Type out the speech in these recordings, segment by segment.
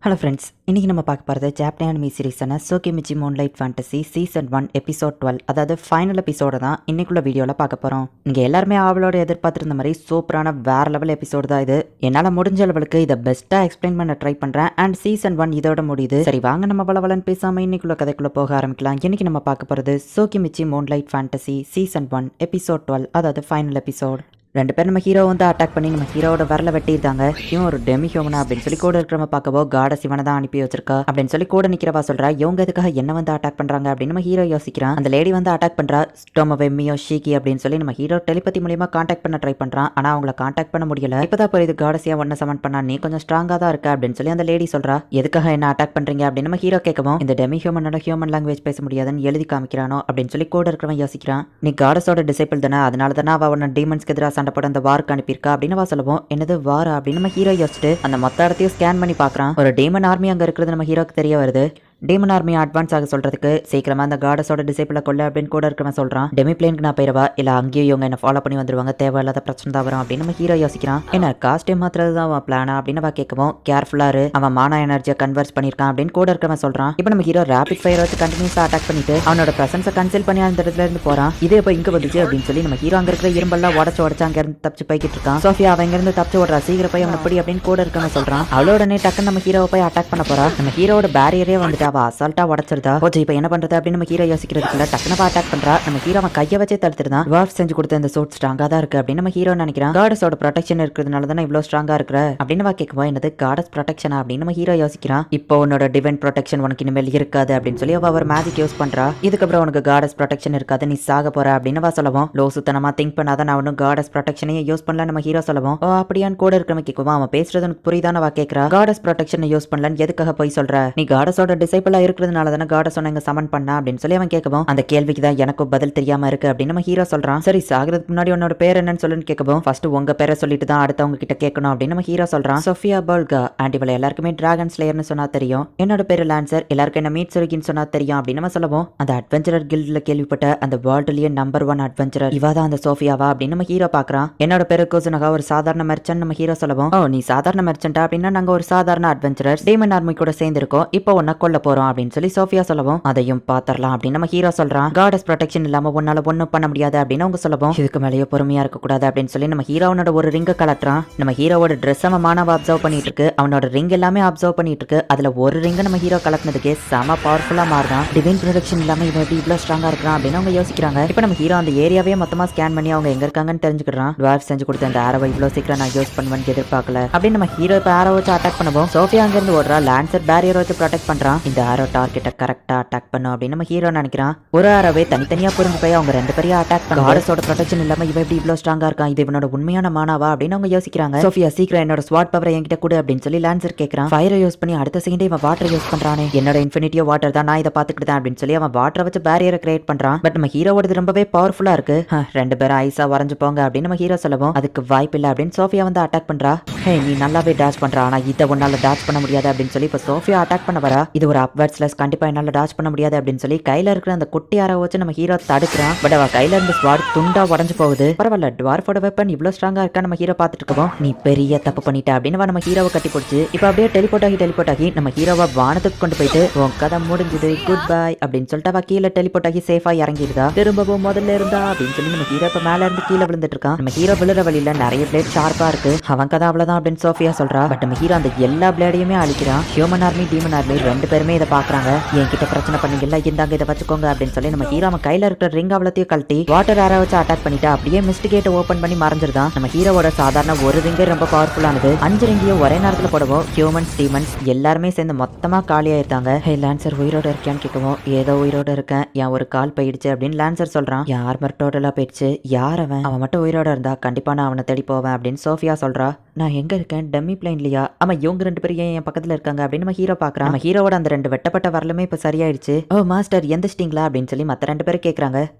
Hello friends, இன்றைக்கி நம்ம பார்க்க போகிறது ஜாப்பனீஸ் அனிமி சீரிஸான Tsukimichi moonlight fantasy season 1 episode 12, அதாவது ஃபைனல் எபிசோட தான் இன்னைக்குள்ள வீடியோவில் பார்க்க போகிறோம். நீங்கள் எல்லாருமே ஆவலோட எதிர்பார்த்துருந்த மாதிரி சூப்பரான வேற லெவல் எபிசோடு தான் இது. என்னால் முடிஞ்ச அளவுக்கு இதை பெஸ்ட்டாக எக்ஸ்பிளைன் பண்ண ட்ரை பண்ணுறேன். அண்ட் சீசன் 1 இதோட முடியுது. சரி வாங்க நம்ம வளவலன்னு பேசாமல் இன்னைக்குள்ள கதைக்குள்ளே போக ஆரம்பிக்கலாம். இன்றைக்கி நம்ம பார்க்க போகிறது சோகிமிச்சி மூன்லைட் ஃபேண்டசி சீசன் 1 எபிசோட் 12, அதாவது ஃபைனல் எபிசோட். ரெண்டு பேர் நம்ம ஹீரோ வந்து அட்டாக் பண்ணி நம்ம ஹீரோட வரல வெட்டியிருந்தாங்க. இவன் ஒரு டெமி ஹியூமனா அப்படின்னு சொல்லி கூட இருக்கிறவங்க பார்க்கவோ காடஸ் இவனை தான் அனுப்பி வச்சிருக்கா அப்படின்னு சொல்லி கூட நிக்கிறவா சொல்றா. இவங்க எதுக்காக என்ன வந்து அட்டாக் பண்றாங்க அப்படின்னு நம்ம ஹீரோ யோசிக்கிறான். அந்த லேடி வந்து அட்டாக் பண்றா ஸ்டோமோவெமியோ ஷீகி அப்படின்னு சொல்லி நம்ம ஹீரோ டெலிபதி மூலியமா கான்டாக்ட் பண்ண ட்ரை பண்றான். ஆனா அவங்கள கான்டாக்ட் பண்ண முடியல. இப்பதான் புரியுது காடஸியா ஒன்ன சமன் பண்ணா நீ கொஞ்சம் ஸ்ட்ராங்கா தான் இருக்க அப்படின்னு சொல்லி அந்த லேடி சொல்றா. எதுக்காக என்ன அட்டாக் பண்றீங்க அப்படின்னு நம்ம ஹீரோ கேட்கவும், இந்த டெமி ஹியூமனோட ஹியூமன் லாங்குவேஜ் பேச முடியாதுன்னு எழுதி காமிக்கிறானோ அப்படின்னு சொல்லி கூட இருக்கிறவன் யோசிக்கிறான். நீ காடஸோட டிசைபிள் தானே, அதனால தானே அவ உன்ன டீமன்ஸ்க்கு எதிராக சண்டை போட அந்த வார்க்கு அனுப்பியிருக்கா அப்படின்னு சொல்லுவோம். என்னது வாரா அப்படின்னு நம்ம ஹீரோ யோசிச்சுட்டு அந்த மொத்த இடத்தையும் ஸ்கேன் பண்ணி பார்க்கறான். ஒரு டீமன் ஆர்மி அங்க இருக்கிறது நம்ம ஹீரோக்கு தெரிய வருது. டீமன் ஆர்மி அட்வான்ஸ் ஆக சொல்றதுக்கு சீக்கிரமா அந்த காடஸோட டிசைபிள கொல்ல அப்படின்னு கூட இருக்கிறவன் சொல்றான். டெமி பிளேனுக்கு நான் போயிடுவா, இல்ல அங்கேயும் இவங்க என்ன ஃபாலோ பண்ணி வந்துருவாங்க, தேவையில்லாத பிரச்சனை தான் வரும் அப்படின்னு நம்ம ஹீரோ யோசிக்கிறான். என்ன காஸ்டியூம் மாத்துறது தான் அவன் பிளானா அப்படின்னு கேட்கவும், கேர்ஃபுல்லா இரு, அவன் மானா எனர்ஜியை கன்வெர்ட் பண்ணிருக்கான் அப்படின்னு கூட இருக்கிறவன் சொல்றான். இப்போ நம்ம ஹீரோ ரேபிட் ஃபயர் வச்சு கண்டினியூஸா அட்டாக் பண்ணிட்டு அவனோட பிரசன்ஸை கன்சீல் பண்ணி அந்த இடத்துல இருந்து போறான். இதே இப்போ இங்க வந்துச்சு அப்படின்னு சொல்லி நம்ம ஹீரோ அங்க இருக்கிற இரும்பெல்லாம் உடச்சு அங்க இருந்து தப்பிச்சு போய்கிட்டு இருக்கான். சோஃபியா அவன் இங்க இருந்து தப்பிச்சு ஓடுறா, சீக்கிரம் போய் அவனை பிடி அப்படின்னு கூட இருக்கவன் சொல்றான். அவளோட டக்குன்னு நம்ம ஹீரோவை போய் அட்டாக் பண்ண போறா. நம்ம ஹீரோட பேரியரே வந்துட்டு அவ அசால்ட்டா உடச்சு இப்போ என்ன பண்றது அப்படின்னு நம்ம ஹீரோ யோசிக்கிறதுக்குள்ள டக்குனு அட்டாக் பண்றா. நம்ம ஹீரோ அவன் கையை வச்சே தடுத்துருந்தான். டுவார்ஃப் செஞ்சு கொடுத்த இந்த சூட் ஸ்ட்ராங்கா தான் இருக்கு அப்படின்னு நம்ம ஹீரோ நினைக்கிறான். காடஸோட ப்ரொடெக்ஷன் இருக்கிறதுனால தானே இவ்வளவு ஸ்ட்ராங்கா இருக்கிற அப்படின்னு கேட்குவோம். என்னது காடஸ் ப்ரொடெக்ஷனா அப்படின்னு நம்ம ஹீரோ யோசிக்கிறான். இப்போ உன்னோட டிவைன் ப்ரொடெக்ஷன் உனக்கு இனிமேல் இருக்காது அப்படின்னு சொல்லி அவர் மேஜிக் யூஸ் பண்றா. இதுக்கப்புறம் உனக்கு காடஸ் ப்ரொடெக்ஷன் இருக்காது, நீ சாக போற அப்படின்னு சொல்லுவோம். லோ சுத்தனமா திங்க் பண்ணாதான் நான் ஒன்னும் காடஸ் ப்ரொடெக்ஷனையே யூஸ் பண்ணல நம்ம ஹீரோ சொல்லுவோம். ஓ அப்படியான்னு கூட இருக்கிறவங்க கேட்குவோம். அவன் பேசுறது உனக்கு புரியுதான கேட்கிறா. காடஸ் ப்ரொடெக்ஷன் யூஸ் பண்ணலன்னு எதுக்காக போய் சொல்ற, நீ காடஸோட டிசைபிளா இருக்கிறதுனால தானே காடஸ் உனக்கு சமன் பண்ண அப்படின்னு சொல்லி அவன் கேட்கவும், அந்த கேள்விக்கு தான் எனக்கும் பதில் தெரியாம இருக்கு அப்படின்னு நம்ம ஹீரோ சொல்றான். சரி சாகிறதுக்கு முன்னாடி உன்னோட பேர் என்னன்னு சொல்லுன்னு கேட்கவும், ஃபர்ஸ்ட் உங்க பேரை சொல்லிட்டு தான் அடுத்தவங்க கிட்ட கேட்கணும் அப்படின்னு நம்ம ஹீரோ சொல்றான். சோஃபியா பல்கா ஆண்டி இவளை எல்லாருக்குமே டிராகன் ஸ்லேயர்னு சொன்னா தெரியும், என்னோட பேரு லான்சர், எல்லாருக்கும் என்ன மீட் சுருகின்னு சொன்னா தெரியும் அப்படின்னு நம்ம சொல்லுவோம். அந்த அட்வென்ச்சரர் கில்ட்ல கேள்விப்பட்ட அந்த வேர்ல்ட்லயே நம்பர் 1 அட்வென்ச்சரர் இவா தான் அந்த சோஃபியாவா அப்படின்னு நம்ம ஹீரோ பாக்குறான். என்னோட பேரு கோசுனகா, ஒரு சாதாரண மெர்ச்சன்ட் நம்ம ஹீரோ சொல்லுவோம். ஓ நீ சாதாரண மெர்ச்சன்டா அப்படின்னா நாங்க ஒரு சாதாரண அட்வென்ச்சரர் டீமன் ஆர்மி கூட சேர்ந்து இருக்கோம், இப்போ உன்னை கொல்ல போறோம் அப்படின்னு சொல்லி சோஃபியா சொல்லுவோம். அதையும் பார்த்தரலாம் அப்படின்னு நம்ம ஹீரோ சொல்றான். காடஸ் ப்ரொடெக்ஷன் இல்லாம உன்னால ஒண்ணும் பண்ண முடியாது அப்படின்னு அவங்க சொல்லுவோம். இதுக்கு மேலேயே பொறுமையா இருக்க கூடாது அப்படின்னு சொல்லி நம்ம ஹீரோனோட ஒரு ரிங்க கலட்டுறான். நம்ம ஹீரோவோட ட்ரெஸ் அவன் மானவ அப்சர்வ் பண்ணிட்டு இருக்கு. அவனோட ரிங் எல்லாமே அப்சர்வ் பண்ணிட்டு இருக்கு. அதுல ஒரு ரிங்க நம்ம ஹீரோ கலட்டினதுக்கு செம பவர்ஃபுல்லா மாறுறான். டிவைன் ப்ரொடெக்ஷன் இல்லாம இவன் எப்படி இவ்வளவு ஸ்ட்ராங்கா இருக்கான் அப்படின்னு அவங்க யோசிக்கிறாங்க. இப்போ நம்ம ஹீரோ அந்த ஏரியாவே மொத்தமா ஸ்கேன் பண்ணி அவங்க எங்க இருக்காங்கன்னு தெரிஞ்சுக்கிறான். டுவார்ஃப் செஞ்சு கொடுத்த அந்த ஆரோவை இவ்வளவு சீக்கிரம் நான் யூஸ் பண்ணுவேன்னு எதிர்பார்க்கல அப்படின்னு நம்ம ஹீரோ இப்போ ஆரோ வச்சு அட்டாக் பண்ணுவோம். சோஃபியா அங்க இருந்து ஓடுறா. லான்சர் பேரியர் வச்சு ப்ரொடெக்ட் பண்றான். இந்த ஆரோ டார்கெட்டை கரெக்டா அட்டாக் பண்ணும் அப்படின்னு நம்ம ஹீரோ நினைக்கிறான். ஒரு ஆரவே தனித்தனியா புரிஞ்சு போய் அவங்க ரெண்டு பேரையும் அட்டாக் பண்ண காடஸோட ப்ரொடெக்ஷன் இல்லாம இவன் எப்படி இவ்வளவு ஸ்ட்ராங்கா இருக்கான், இது இவனோட உண்மையான மானாவா அப்படின்னு அவங்க யோசிக்கிறாங்க. சோஃபியா சீக்கிரம் என்னோட ஸ்வாட் பவரை என்கிட்ட கூட அப்படின்னு சொல்லி லான்சர் கேட்கறான். ஃபயரை யூஸ் பண்ணி அடுத்த செகண்டே இவன் வாட்டர் யூஸ் பண்றானே, என்னோட இன்ஃபினிட்டியோ வாட்டர் தான், நான் இதை பாத்துக்கிட்டேன் அப்படின்னு சொல்லி அவன் வாட்டரை வச்சு பேரியரை கிரியேட் பண்றான். பட் நம்ம ஹீரோவோட ரொம்பவே பவர்ஃபுல்லா இருக்கு. ரெண்டு பேரும் ஐஸா வரைஞ்சு போங்க அப்படின்னு நம்ம ஹீரோ சொல்லுவோம். அதுக்கு வாய்ப்பு இல்லை அப்படின்னு சோஃபியா வந்து அட்டாக் பண்றா. ஹே நீ நல்லாவே டாச் பண்றா, ஆனா இதை உன்னால டாச் பண்ண முடியாது அப்படின்னு சொல்லி இப்போ சோஃபியா அட்டாக் பண்ண வரா. இது ஒரு அப்வர்ட் ஸ்லைஸ், கண்டிப்பா என்னால டாச் பண்ண முடியாது அப்படின்னு சொல்லி கையில இருக்கிற அந்த குட்டி ஆரோ வச்சு நம்ம ஹீரோ தடுக்கிறான். பட் அவ கையில இருந்து ஸ்வாட் துண்டா உடஞ்சு போகுது. பரவாயில்ல, டுவார்ஃபோட வெப்பன் இவ்வளவு ஸ்ட்ராங்கா இருக்கா நம்ம ஹீரோ பாத்துட்டு இருக்கோம். நீ பெரிய தப்பு பண்ணிட்ட அப்படின்னு நம்ம ஹீரோவை கட்டி பிடிச்சு இப்ப அப்படியே டெலிபோர்ட் ஆகி நம்ம ஹீரோவை வானத்துக்கு கொண்டு போயிட்டு உன் கதை முடிஞ்சது குட் பை அப்படின்னு சொல்லிட்டு அவ கீழே டெலிபோர்ட் ஆகி சேஃபா இறங்கிடுதா. திரும்பவும் முதல்ல இருந்தா அப்படின்னு சொல்லி நம்ம ஹீரோ இப்ப மேல இருந்து கீழே விழுந்துட்டு இருக்கான். நம்ம ஹீரோ விழுற வழியில நிறைய பிளேட் ஷார்ப்பா இருக்கு. அவன் கதை அவ்வளவுதான் அப்படின்னு சோஃபியா சொல்றா. பட் நம்ம ஹீரோ அந்த எல்லா பிளேடையுமே அழிக்கிறான். ஹியூமன் ஆர்மி டீமன் ஆர்மி ரெண்டு பேருமே இதை பாக்குறாங்க. என்கிட்ட பிரச்சனை பண்ணீங்கல்ல, இந்தாங்க இதை வச்சுக்கோங்க அப்படின்னு சொல்லி நம்ம ஹீரோ அவன் கையில இருக்கிற ரிங் அவ்வளத்தையும் கழட்டி வாட்டர் ஆரோ வச்சு அட்டாக் பண்ணிட்டு அப்படியே மிஸ்ட் கேட் ஓபன் பண்ணி மறைஞ்சிருதான். நம்ம ஹீரோவோட சாதாரண ஒரு ரிங்கே ரொம்ப பவர்ஃபுல்லானது. 5 ரிங்கையும் ஒரே நேரத்துல போடவும் ஹியூமன்ஸ் டீமன்ஸ் எல்லாருமே சேர்ந்து மொத்தமா காலியாயிருந்தாங்க. ஹே லான்சர் உயிரோட இருக்கியான்னு கேட்கவும், ஏதோ உயிரோட இருக்கேன், என் ஒரு கால் போயிடுச்சு அப்படின்னு லான்சர் சொல்றான். யார் ஆர்மர் டோட்டலா போயிடுச்சு, யார் அவன் மட்டும் உயிரோட இருந்தா கண்டிப்பா நான் அவனை தேடி போவேன் அப்படின்னு சோஃபியா சொல்றா. நான் எங்க இருக்கேன், டெமி பிளைன்லயா? ஆமா இவங்க ரெண்டு பேரும் என் பக்கத்துல இருக்காங்க அப்படின்னு நம்ம ஹீரோ பாக்குறான். நம்ம ஹீரோவோட அந்த 2 2 வெட்டப்பட்ட வரலுமே இப்ப சரியாயிடுச்சு. ஓ மாஸ்டர் எந்திரிச்சிட்டீங்களா அப்படின்னு சொல்லி மத்த 2 பேரும் கேக்குறாங்க.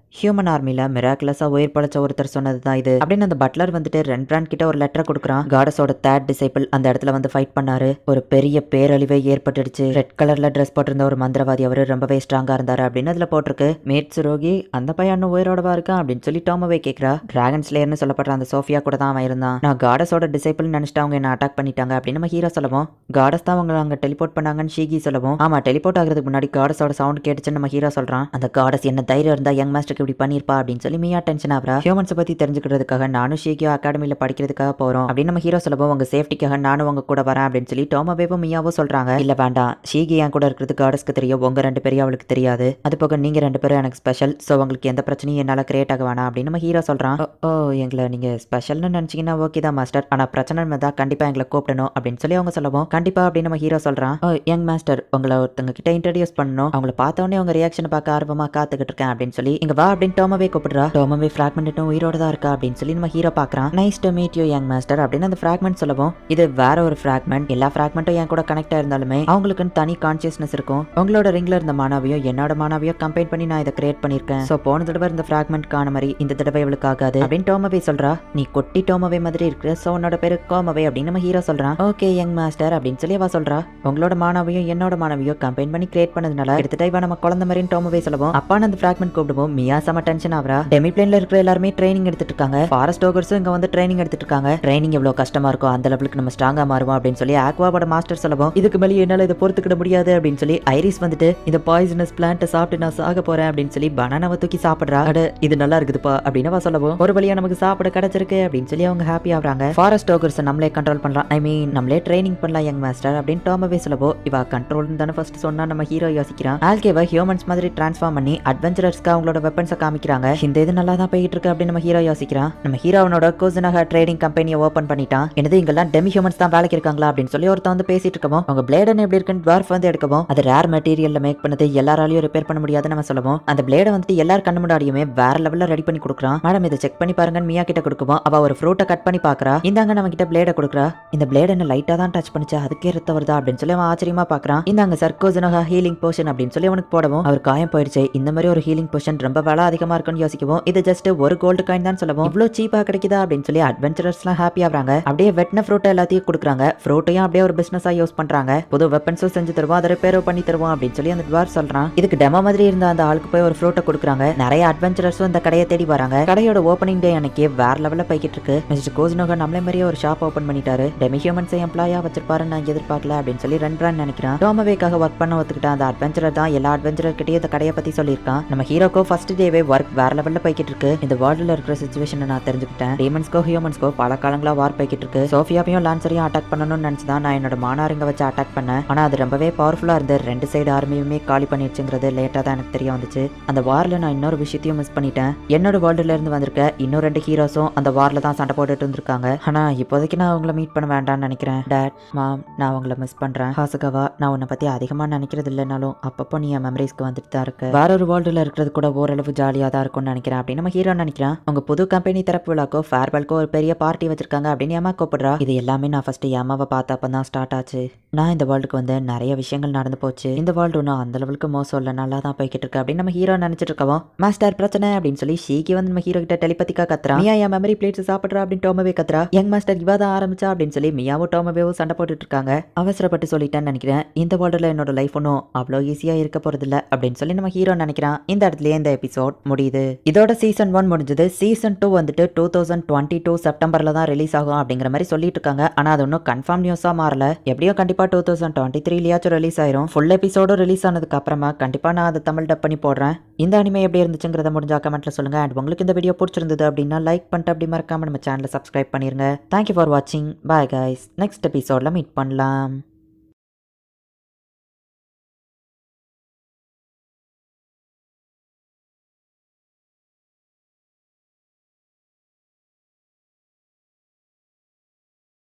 ஹியூமன் ஆர்மில மிராக்குலஸா உயிர் பழச்ச ஒருத்தர் சொன்னதுதான் இது அப்படின்னு அந்த பட்லர் வந்துட்டு ரென்பிராண்ட் கிட்ட ஒரு லெட்டர் கொடுக்குறான். காடஸோட 3rd டிசைபிள் அந்த இடத்துல வந்து ஃபைட் பண்ணாரு. ஒரு பெரிய பேரழிவே ஏற்பட்டுடுச்சு. ரெட் கலர்ல ட்ரெஸ் போட்டிருந்த ஒரு மந்திரவாதி அவரு ரொம்பவே ஸ்ட்ராங்கா இருந்தாரு அப்படின்னு அதுல போட்டிருக்கு. மேட்சுரோகி அந்த பையன் உயிரோடவா இருக்கான் அப்படின்னு சொல்லி டோமோவே கேக்குறா. டிராகன் ஸ்லேயர்னு சொல்லப்படுற அந்த சோஃபியா கூட தான் அவன் இருந்தான். நான் காடஸோட டிசைபிள் நினைச்சிட்டு அவங்க என்ன அட்டாக் பண்ணிட்டாங்க அப்படின்னு நம்ம ஹீரோ சொல்லவும், காடஸ் தான் அவங்க அங்க டெலிபோர்ட் பண்ணாங்கன்னு ஷீகி சொல்லவும், ஆமா டெலிபோர்ட் ஆகிறதுக்கு முன்னாடி காடஸோட சவுண்ட் கேட்டுச்சுன்னு நம்ம ஹீரோ சொல்றான். அந்த காடஸ் என்ன தைரியம் இருந்தா யங் மாஸ்டருக்கு இப்படி பண்ணிருப்பா அப்படின்னு சொல்லி மியா டென்ஷன் ஆகுறா. ஹியூமன்ஸ் பத்தி தெரிஞ்சுக்கிறதுக்காக நானும் ஷீகியோ அகாடமியில படிக்கிறதுக்காக போறோம் அப்படின்னு நம்ம ஹீரோ சொல்லவும், உங்க சேஃப்டிக்காக நானும் உங்க கூட வரேன் அப்படின்னு சொல்லி டோமோவேவும் மியாவும் சொல்றாங்க. இல்ல வேண்டாம், ஷீகி என் கூட இருக்கிறது காடஸ்க்கு தெரியும், உங்க 2 பேரும் அவளுக்கு தெரியாது. அது போக நீங்க 2 பேரும் எனக்கு ஸ்பெஷல், சோ உங்களுக்கு எந்த பிரச்சனையும் என்னால கிரியேட் ஆக வேணாம் அப்படின்னு நம்ம ஹீரோ சொல்றான். ஓ எங்களை நீங்க ஸ்பெஷல்னு நினைச்சீங்கன்னா ஓகே தான் மாஸ்டர், ஆனா பிரச்சனை இருந்தா கண்டிப்பா எங்களை கூப்பிடணும் அப்படின்னு சொல்லி அவங்க சொல்லவும், கண்டிப்பா அப்படின்னு நம்ம ஹீரோ சொல்றான். ஓ யங் மாஸ்டர், உங்களை ஒருத்தங்க கிட்ட இன்ட்ரடியூஸ் பண்ணணும், அவங்கள பார்த்தோன்னே உங்க ரியாக்ஷன் பார்க்க ஆர்வமா காத்துக்கிட்டு இருக்கேன் அப்படின்னு சொல்லி இங்க வா அப்படின்னு டோமோவே கூப்பிடுறா. டோமோவே ஃபிராக்மெண்ட்டும் உயிரோட தான் இருக்கா அப்படின்னு சொல்லி நம்ம ஹீரோ பாக்குறான். Nice to meet you young master அப்படின்னு அந்த ஃபிராக்மெண்ட் சொல்லவும், இது வேற ஒரு ஃபிராக்மெண்ட், எல்லா ஃபிராக்மெண்ட்டும் என் கூட கனெக்ட் ஆயிருந்தாலுமே அவங்களுக்குன்னு தனி கான்சியஸ்னஸ் இருக்கும். உங்களோட ரிங்ல இருந்த மானாவையும் என்னோட மானாவையும் கம்பைன் பண்ணி நான் இதை கிரியேட் பண்ணிருக்கேன். சோ போன தடவை இந்த ஃபிராக்மெண்ட் காண மாதிரி இந்த தடவை இவளுக்கு ஆகாது அப்படின்னு டோமோவே சொல்றா. நீ கொட்டி டோமோவே மாதிரி இருக்கிற, சோ உன்னோட பேரு கோமோவே அப்படின்னு நம்ம ஹீரோ சொல்றான். ஓகே யங் மாஸ்டர் அப்படின்னு சொல்லி அவ சொல்றா. உங்களோட மானாவையும் என்னோட மானாவையும் கம்பைன் பண்ணி கிரியேட் பண்ணதுனால எடுத்துட்டு இவ நம்ம குழந்தை மாதிரி டோமோவே சொல்லவும், அப்பான அந்த ஃபிராக்மெண்ட் கூப்பிடுவோம். மியா செம டென்ஷன் ஆவரா. டெமி பிளேன்ல இருக்கிற எல்லாருமே ட்ரைனிங் எடுத்துட்டு இருக்காங்க. ஃபாரஸ்ட் ஓகர்ஸும் இங்க வந்து ட்ரைனிங் எடுத்துட்டு இருக்காங்க. ட்ரைனிங் எவ்வளவு கஷ்டமா இருக்கும், அந்த லெவலுக்கு நம்ம ஸ்ட்ராங்கா மாறுவோம் அப்படின்னு சொல்லி ஆக்வாவோட மாஸ்டர் சொல்லவும், இதுக்கு மேலே என்னால இதை பொறுத்துக்கிட முடியாது அப்படின்னு சொல்லி ஐரிஸ் வந்துட்டு இந்த பாய்சனஸ் பிளான்ட்டை சாப்பிட்டு நான் சாக போறேன் அப்படின்னு சொல்லி பனானாவை தூக்கி சாப்பிடுறா. அட இது நல்லா இருக்குதுப்பா அப்படின்னு சொல்லவும், ஒரு வழியா நமக்கு சாப்பிட கிடைச்சிருக்கு அப்படின்னு சொல்லி அவங்க ஹாப்பி ஆகுறாங்க. ஃபாரஸ்ட் ஓகர்ஸ் நம்மளே கண்ட்ரோல் பண்ணலாம், ஐ மீன் நம்மளே ட்ரைனிங் பண்ணலாம் யங் மாஸ்டர் அப்படின்னு டோமோவே சொல்லவோ, இவ கண்ட்ரோல் தானே ஃபர்ஸ்ட் சொன்னா நம்ம ஹீரோ யோசிக்கிறான். ஆல்கேவை ஹியூமன்ஸ் மாதிரி டிரான்ஸ்ஃபார்ம் பண்ணி அட்வென்ச்சரர்ஸ்க்கு அவங்களோட வெப்பன்ஸை காமிக்கிறாங்க. இந்த இது நல்லா தான் போயிட்டு இருக்கு அப்படின்னு நம்ம ஹீரோ யோசிக்கிறான். நம்ம ஹீரோ அவனோட கோசனாக ட்ரேடிங் கம்பெனியை ஓபன் பண்ணிட்டான். என்னது இங்கெல்லாம் டெமி ஹியூமன்ஸ் தான் வேலைக்கு இருக்காங்களா அப்படின்னு சொல்லி ஒருத்தன் வந்து பேசிட்டு இருக்கவும், அவங்க பிளேடன் எப்படி இருக்குன்னு ட்வார்ஃப் வந்து எடுக்கவும், அது ரேர் மெட்டீரியல்ல மேக் பண்ணது எல்லாராலையும் ரிப்பேர் பண்ண முடியாதுன்னு நம்ம சொல்லுவோம். அந்த பிளேடை வந்துட்டு எல்லார் கண்ணு முன்னாடியுமே வேற லெவல்ல ரெடி பண்ணி கொடுக்குறான். மேடம் இதை செக் பண்ணி பாருங்கன்னு மியா கிட்ட கொடுக்கவும், அவ ஒரு ஃப்ரூட்டை கட் பண்ணி பாக்குறா. இந்தாங்க நம்ம கிட்ட பிளேடை கொடுக்குறா. இந்த பிளேட் என்ன லைட்டா தான் டச் பண்ணிச்சு, அதுக்கே ரத்த வருதா அப்படின்னு சொல்லி அவன் ஆச்சரியமா பாக்குறான். இந்தாங்க சர்கோசனகா ஹீலிங் போஷன் அப்படின்னு சொல்லி அவனுக்கு போடவும், அவர் காயம் போயிடுச்சு, இந்த மாதிரி ஒரு ஹீலிங் போஷன் ரொம்ப விலை அதிகமா இருக்குன்னு யோசிக்கவும், இது ஜஸ்ட் ஒரு கோல்டு காயின் தான் சொல்லவும், இவ்வளவு சீப்பா கிடைக்குதா அப்படின்னு சொல்லி அட்வென்ச்சரர்ஸ்லாம் ஹாப்பி ஆகுறாங்க. அப்படியே வெட்டின ஃப்ரூட்டை எல்லாத்தையும் கொடுக்குறாங்க. ஃப்ரூட்டையும் அப்படியே ஒரு பிசினஸா யூஸ் பண்றாங்க. புது வெப்பன்ஸும் செஞ்சு தருவோம், அதை ரிப்பேர் பண்ணி தருவோம் அப்படின்னு சொல்லி அந்த ட்வார் சொல்றான். இதுக்கு டெமோ மாதிரி இருந்த அந்த ஆளுக்கு போய் ஒரு ஃப்ரூட்டை கொடுக்குறாங்க. நிறைய அட்வென்ச்சரர்ஸும் இந்த கடையை தேடி வராங்க. கடையோட ஓப்பனிங் டே அன்னைக்கு வேற லெவல்ல போய்கிட்டு இருக்கு. மிஸ்டர் கோஸ்னோகா நம்மளே மாதிரியே ஒரு ஷாப் ஓபன் பண்ணிட்டாரு. டெமி ஹியூமன்ஸை எம்ப்ளாயா வச்சிருப்பாருன்னு நான் எதிர்பார்க்கல அப்படின்னு சொல்லி ரென்பிராண்ட் நினைக்கிறான். டோமோவேக்காக ஒர்க் பண்ண ஒத்துக்கிட்ட அந்த அட்வென்ச்சரர் தான் எல்லா அட்வென்ச்சரர் கிட்டயும் இந்த கடையை பத்தி சொல்லியிருக்கான். நம்ம ஹீரோக்கோ ஃபர்ஸ்ட் டேவே ஒர்க் வேற லெவல்ல போய்கிட்டு இருக்கு. இந்த வேர்ல்டுல இருக்கிற சிச்சுவேஷனை நான் தெரிஞ்சுக்கிட்டேன். டீமன்ஸ்கோ ஹியூமன்ஸ்கோ பல காலங்களா வார் போய்கிட்டு இருக்கு. சோஃபியாவையும் லான்சரையும் அட்டாக் பண்ணணும்னு நினைச்சுதான் நான் என்னோட மானாரிங்க வச்சு அட்டாக் பண்ணேன். ஆனா அது ரொம்பவே பவர்ஃபுல்லா இருந்து 2 சைடு ஆர்மியுமே காலி பண்ணிடுச்சுங்கிறது லேட்டா தான் எனக்கு தெரிய வந்துச்சு. அந்த வார்ல நான் இன்னொரு விஷயத்தையும் மிஸ் பண்ணிட்டேன். என்னோட வேர்ல்டுல இருந்து வந்திருக்க இன்னும் 2 ஹீரோஸும் அந்த வார்ல தான் சண்டை போட்டுட்டு இருந்திருக்காங்க. ஆனா இப்போதைக்கு நான் அவங்கள மீட் பண்ண வேண்டாம்னு நினைக்கிறேன். டாட் மாம் நான் அவங்கள மிஸ் பண்றேன். ஹாசுகாவா நான் உன்னை பத்தி அதிகமா நினைக்கிறது இல்லைனாலும் அப்பப்போ நீ என் மெமரிஸ்க்கு வந்துட்டு தான் இருக்கு. வேற ஒரு வேர்ல்டுல இருக்கிறது கூட ஓரளவு ஜாலியா தான் இருக்கும்னு நினைக்கிறேன் அப்படின்னு நம்ம ஹீரோ நினைக்கிறான். உங்க புது கம்பெனி திறப்பு விழாக்கோ ஃபேர்வெல்க்கோ ஒரு பெரிய பார்ட்டி வச்சிருக்காங்க அப்படின்னு ஏமா கூப்பிடுறா. இது எல்லாமே நான் ஃபர்ஸ்ட் ஏமாவை பார்த்தப்ப தான் ஸ்டார்ட் ஆச்சு. நான் இந்த வேர்ல்டுக்கு வந்து நிறைய விஷயங்கள் நடந்து போச்சு. இந்த வேர்ல்டு ஒன்றும் அந்த லெவலுக்கு மோசம் இல்லை, நல்லா தான் போய்கிட்டு இருக்கு அப்படின்னு நம்ம ஹீரோ நினைச்சிட்டு இருக்கவும், மாஸ்டர் பிரச்சனை அப்படின்னு சொல்லி ஷீக்கி வந்து நம்ம ஹீரோ கிட்ட டெலிபதிக்கா கத்துறா. மியா என் மெமரி பிளேட்ஸ் சாப்பிட்றா அப்படின்னு டோமோவே கத்துறா. யங் மாஸ்டர் இவா தான் ஆரம்பிச்சா அப்படின்னு சொல்லி மியாவும் டோமோவேவும் சண்டை போட்டுட்டு இருக்காங்க. அவசரப்பட்டு சொல்லிட்டேன்னு நினைக்கிறேன். இந்த வேர்ல்டுல என்னோட லைஃப் ஒன்றும் அவ்வளோ ஈஸியா இருக்க போறது இல்லை அப்படின்னு சொல்லி நம்ம ஹீரோ நினைக்கிறான். இந்த இடத்துலயே இந்த எபிசோட் முடியுது. இதோட சீசன் 1 முடிஞ்சது. சீசன் 2 வந்துட்டு 2022 செப்டம்பர்ல தான் ரிலீஸ் ஆகும் அப்படிங்கிற மாதிரி சொல்லிட்டு இருக்காங்க. ஆனா அது ஒன்றும் கன்ஃபார்ம் நியூஸா மாறல. எப்படியோ கண்டிப்பா 2023லயாச்சும் ரிலீஸ் ஆயிரும். ஃபுல் எபிசோடும் ரிலீஸ் ஆனதுக்கு அப்புறமா கண்டிப்பா நான் அதை தமிழ் டப் பண்ணி போடுறேன். இந்த அனிமே எப்படி இருந்துச்சுங்கிறத முடிஞ்சா கமெண்ட்ல சொல்லுங்க. அண்ட் உங்களுக்கு இந்த வீடியோ பிடிச்சிருந்தது அப்படின்னா லைக் பண்ணிட்டு அப்படி மறக்காம நம்ம சேனலை சப்ஸ்கிரைப் பண்ணிருங்க. தேங்க்யூ ஃபார் வாட்சிங். Bye guys. நெக்ஸ்ட் எபிசோட்ல மீட் பண்ணலாம்.